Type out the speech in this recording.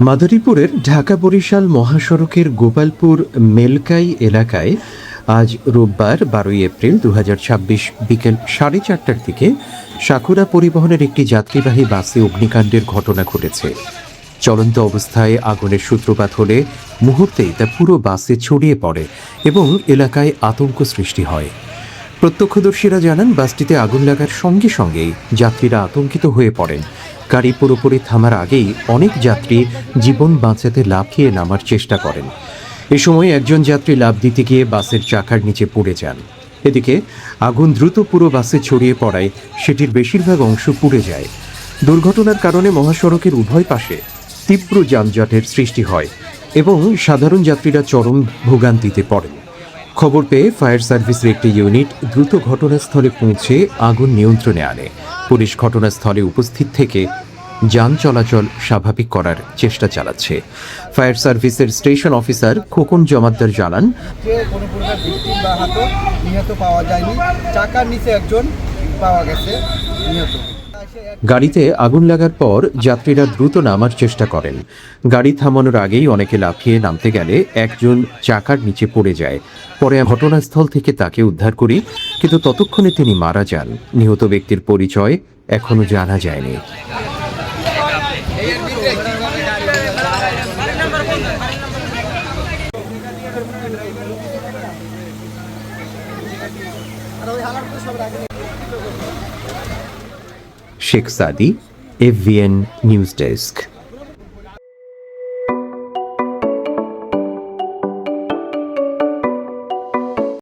মাদারীপুরের ঢাকা-বরিশাল মহাসড়কের গোপালপুর মেলকাই এলাকায় আজ রোববার 12 এপ্রিল 2026 বিকেল 4:30টার দিকে সাকুরা পরিবহনের একটি যাত্রীবাহী বাসে অগ্নিকাণ্ডের ঘটনা ঘটেছে। চলন্ত অবস্থায় আগুনের সূত্রপাত হলে মুহূর্তেই তা পুরো বাসে ছড়িয়ে পড়ে এবং এলাকায় আতঙ্ক সৃষ্টি হয়। প্রত্যক্ষদর্শীরা জানান, বাসটিতে আগুন লাগার সঙ্গে সঙ্গেই যাত্রীরা আতঙ্কিত হয়ে পড়েন। গাড়ি পুরোপুরি থামার আগেই অনেক যাত্রী জীবন বাঁচাতে লাফিয়ে নামার চেষ্টা করেন। এ সময় একজন যাত্রী লাফ দিতে গিয়ে বাসের চাকার নিচে পড়ে যান। এদিকে আগুন দ্রুত পুরো বাসে ছড়িয়ে পড়ায় সেটির বেশিরভাগ অংশ পুড়ে যায়। দুর্ঘটনার কারণে মহাসড়কের উভয় পাশে তীব্র যানজটের সৃষ্টি হয় এবং সাধারণ যাত্রীরা চরম ভোগান্তিতে পড়েন। খবর পেয়ে ফায়ার সার্ভিসের একটি ইউনিট দ্রুত ঘটনাস্থলে পৌঁছে আগুন নিয়ন্ত্রণে আনে। পুলিশ ঘটনাস্থলে উপস্থিত থেকে যান চলাচল স্বাভাবিক করার চেষ্টা চালাচ্ছে। ফায়ার সার্ভিসের স্টেশন অফিসার খোকন জমাদ্দার জানান, কোনো প্রকার ভিকটিম বা নিহত পাওয়া যায়নি। চাকার নিচে একজন পাওয়া গেছে নিহত। গাড়িতে আগুন লাগার পর যাত্রীরা দ্রুত নামার চেষ্টা করেন। গাড়ি থামানোর আগেই অনেকে লাফিয়ে নামতে গেলে একজন চাকার নিচে পড়ে যায়। পরে ঘটনাস্থল থেকে তাকে উদ্ধার করি, কিন্তু ততক্ষণে তিনি মারা যান। নিহত ব্যক্তির পরিচয় এখনো জানা যায়নি। শেখ সাদি, FVN নিউজ ডেস্ক।